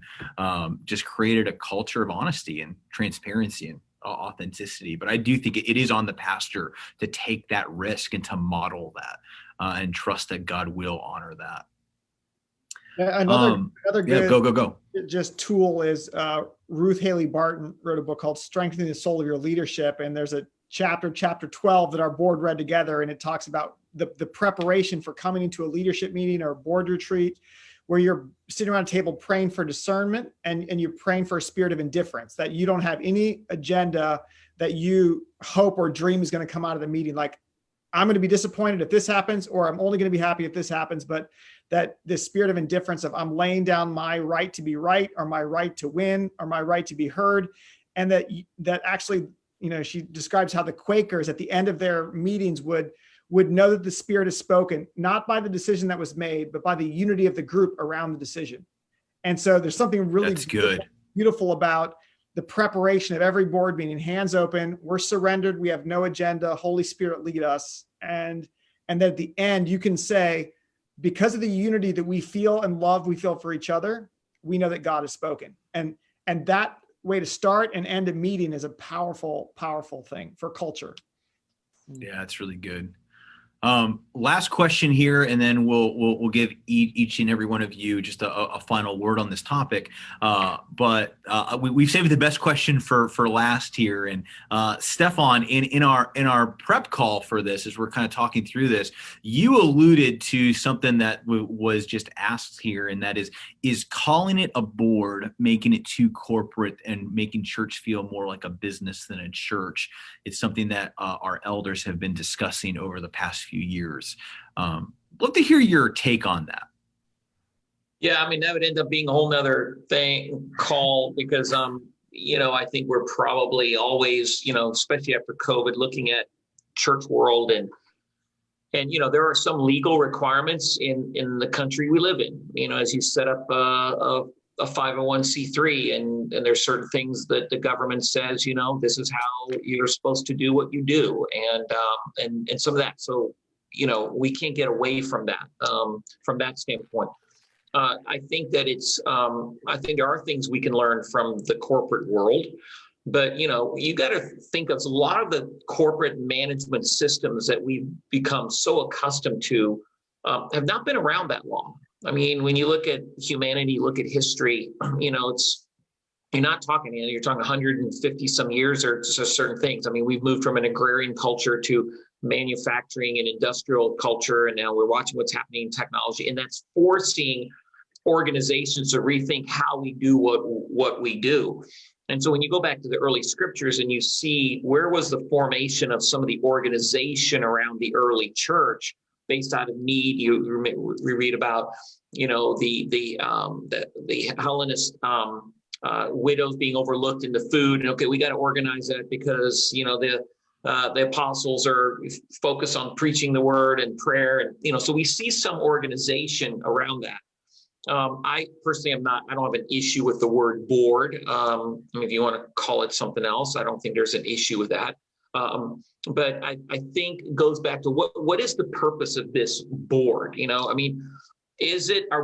S1: just created a culture of honesty and transparency and authenticity. But I do think it is on the pastor to take that risk and to model that and trust that God will honor that.
S4: Another good
S1: go.
S4: Just tool is Ruth Haley Barton wrote a book called Strengthening the Soul of Your Leadership. And there's a chapter 12 that our board read together. And it talks about the preparation for coming into a leadership meeting or a board retreat, where you're sitting around a table praying for discernment and you're praying for a spirit of indifference, that you don't have any agenda that you hope or dream is going to come out of the meeting. Like, I'm going to be disappointed if this happens, or I'm only going to be happy if this happens. But that this spirit of indifference of I'm laying down my right to be right, or my right to win, or my right to be heard. And that actually, she describes how the Quakers at the end of their meetings would know that the Spirit is spoken, not by the decision that was made, but by the unity of the group around the decision. And so there's something really beautiful about the preparation of every board meeting, hands open, we're surrendered, we have no agenda, Holy Spirit lead us. And then at the end, you can say, because of the unity that we feel and love we feel for each other, we know that God has spoken. And that way to start and end a meeting is a powerful thing for culture.
S1: Yeah, that's really good. Last question here, and then we'll give each and every one of you just a final word on this topic. But we've saved the best question for last here. And Stefan, in our prep call for this, as we're kind of talking through this, you alluded to something that was just asked here, and that is calling it a board, making it too corporate and making church feel more like a business than a church. It's something that our elders have been discussing over the past few years. Love to hear your take on that.
S2: Yeah, I mean, that would end up being a whole nother call because, I think we're probably always, especially after COVID, looking at church world and there are some legal requirements in the country we live in, as you set up a 501c3 and there's certain things that the government says, this is how you're supposed to do what you do. And some of that. So, we can't get away from that standpoint. I think that I think there are things we can learn from the corporate world, but you got to think of a lot of the corporate management systems that we've become so accustomed to have not been around that long. I mean, when you look at humanity, look at history, you're not talking, you're talking 150 some years or just certain things. I mean, we've moved from an agrarian culture to manufacturing and industrial culture, and now we're watching what's happening in technology, and that's forcing organizations to rethink how we do what we do. And so when you go back to the early scriptures and you see where was the formation of some of the organization around the early church based out of need, we read about the Hellenist widows being overlooked in the food, and okay, we got to organize that because the apostles are focused on preaching the word and prayer, and so we see some organization around that. I personally I don't have an issue with the word board. If you want to call it something else, I don't think there's an issue with that. But I think it goes back to what is the purpose of this board? Are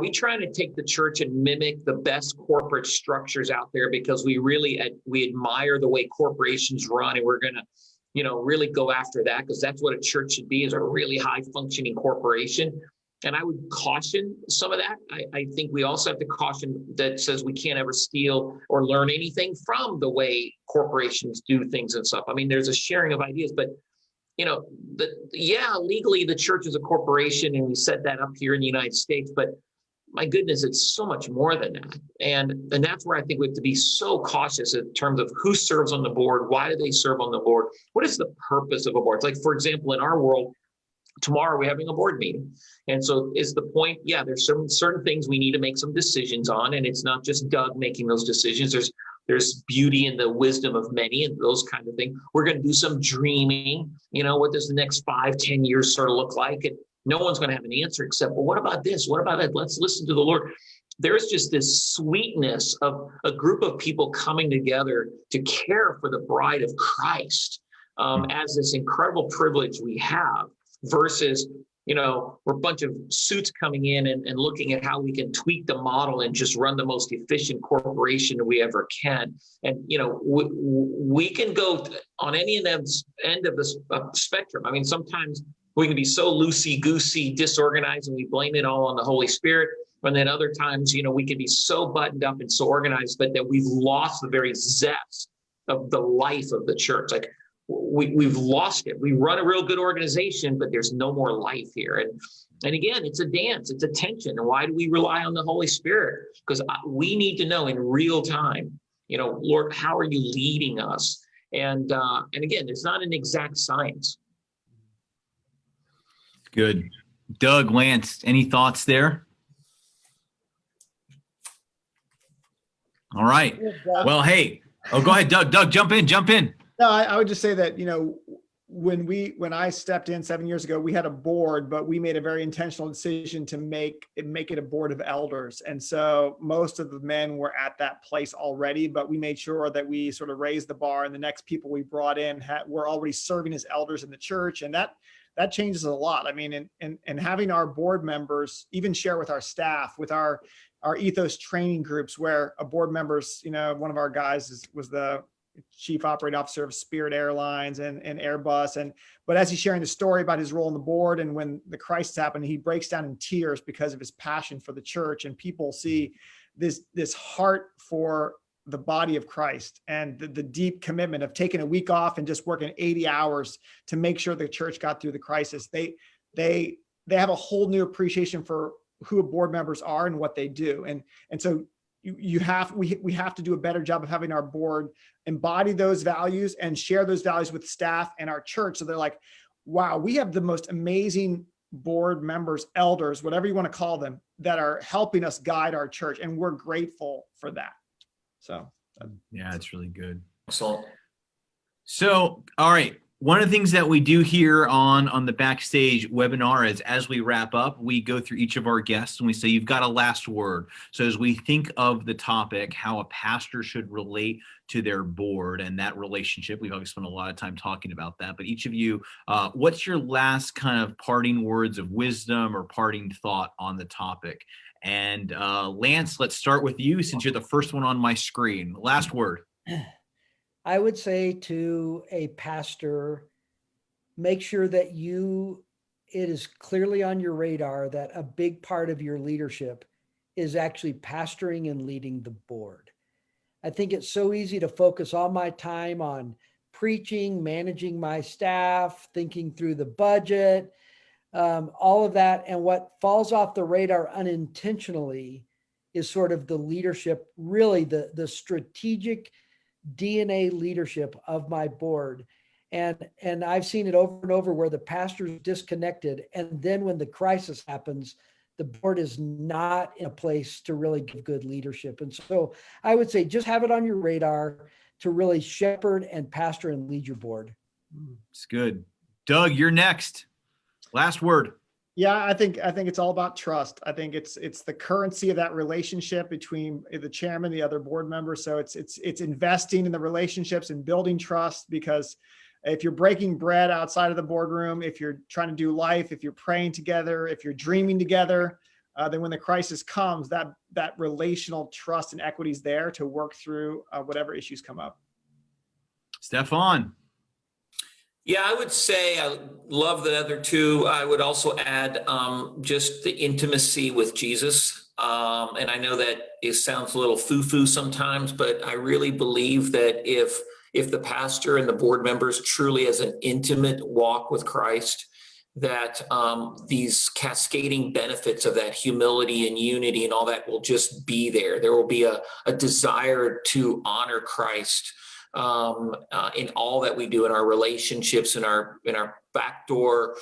S2: we trying to take the church and mimic the best corporate structures out there because we admire the way corporations run, and we're going to really go after that because that's what a church should be, is a really high functioning corporation? And I would caution some of that. I think we also have to caution that says we can't ever steal or learn anything from the way corporations do things and stuff. I mean, there's a sharing of ideas, but legally the church is a corporation and we set that up here in the United States, but my goodness, it's so much more than that. And that's where I think we have to be so cautious in terms of who serves on the board, why do they serve on the board, what is the purpose of a board? It's like, for example, in our world, tomorrow we're having a board meeting. And so is the point, there's some certain things we need to make some decisions on, and it's not just Doug making those decisions. There's beauty in the wisdom of many and those kind of things. We're going to do some dreaming, what does the next 5-10 years sort of look like? And no one's going to have an answer except, well, what about this? What about that? Let's listen to the Lord. There's just this sweetness of a group of people coming together to care for the bride of Christ as this incredible privilege we have versus, we're a bunch of suits coming in and looking at how we can tweak the model and just run the most efficient corporation we ever can. And, we can go on any end of the spectrum. I mean, sometimes we can be so loosey-goosey, disorganized, and we blame it all on the Holy Spirit. And then other times, we can be so buttoned up and so organized, but that we've lost the very zest of the life of the church. Like, we've lost it. We run a real good organization, but there's no more life here. And again, it's a dance, it's a tension. And why do we rely on the Holy Spirit? Because we need to know in real time, Lord, how are you leading us? And again, it's not an exact science.
S1: Good. Doug, Lance, any thoughts there? All right. Well, hey, go ahead, Doug. Doug, jump in.
S4: No, I would just say that, when I stepped in 7 years ago, we had a board, but we made a very intentional decision to make it a board of elders. And so most of the men were at that place already, but we made sure that we sort of raised the bar, and the next people we brought in were already serving as elders in the church. And that changes a lot. I mean, and having our board members even share with our staff, with our ethos training groups, where a board member's, one of our guys was the chief operating officer of Spirit Airlines and Airbus. But as he's sharing the story about his role on the board, and when the crisis happened, he breaks down in tears because of his passion for the church. And people see this heart for the body of Christ and the deep commitment of taking a week off and just working 80 hours to make sure the church got through the crisis. They have a whole new appreciation for who board members are and what they do. And so we have to do a better job of having our board embody those values and share those values with staff and our church. So they're like, wow, we have the most amazing board members, elders, whatever you want to call them, that are helping us guide our church. And we're grateful for that. So
S1: yeah, it's really good.
S2: So
S1: all right. One of the things that we do here on the Backstage webinar is, as we wrap up, we go through each of our guests and we say, you've got a last word. So as we think of the topic, how a pastor should relate to their board and that relationship, we've obviously spent a lot of time talking about that, but each of you, what's your last kind of parting words of wisdom or parting thought on the topic? And Lance, let's start with you since you're the first one on my screen. Last word.
S3: I would say to a pastor, make sure that it is clearly on your radar that a big part of your leadership is actually pastoring and leading the board. I think it's so easy to focus all my time on preaching, managing my staff, thinking through the budget, all of that. And what falls off the radar unintentionally is sort of the leadership, really the strategic DNA leadership of my board. And I've seen it over and over where the pastor's disconnected. And then when the crisis happens, the board is not in a place to really give good leadership. And so I would say just have it on your radar to really shepherd and pastor and lead your board.
S1: It's good. Doug, you're next. Last word.
S4: Yeah, I think it's all about trust. I think it's the currency of that relationship between the chairman, the other board members. So it's investing in the relationships and building trust, because if you're breaking bread outside of the boardroom, if you're trying to do life, if you're praying together, if you're dreaming together, then when the crisis comes, that relational trust and equity is there to work through whatever issues come up.
S1: Stefan.
S2: Yeah, I would say I love the other two. I would also add just the intimacy with Jesus. And I know that it sounds a little foo-foo sometimes, but I really believe that if the pastor and the board members truly has an intimate walk with Christ, that these cascading benefits of that humility and unity and all that will just be there. There will be a desire to honor Christ in all that we do in our relationships, in our backdoor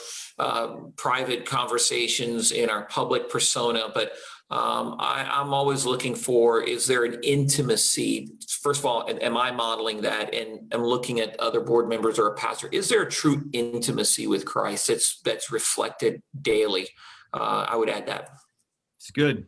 S2: private conversations, in our public persona. But I'm always looking for, is there an intimacy? First of all, am I modeling that? And I'm looking at other board members or a pastor. Is there a true intimacy with Christ that's reflected daily? I would add that.
S1: It's good.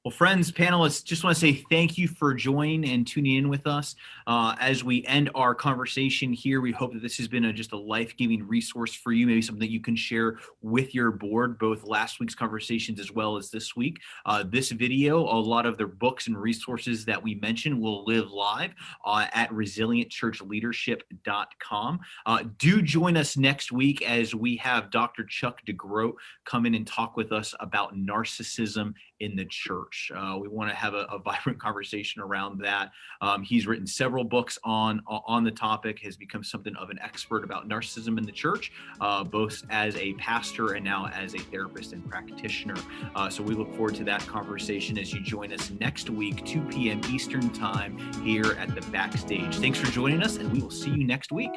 S1: Well, friends, panelists, just want to say thank you for joining and tuning in with us. As we end our conversation here, we hope that this has been just a life-giving resource for you, maybe something that you can share with your board, both last week's conversations as well as this week. This video, a lot of the books and resources that we mentioned will live live at resilientchurchleadership.com. Do join us next week as we have Dr. Chuck DeGroat come in and talk with us about narcissism in the church. We want to have a vibrant conversation around that. He's written several books on the topic, has become something of an expert about narcissism in the church, both as a pastor and now as a therapist and practitioner. So we look forward to that conversation as you join us next week, 2 p.m. Eastern Time here at the Backstage. Thanks for joining us, and we will see you next week.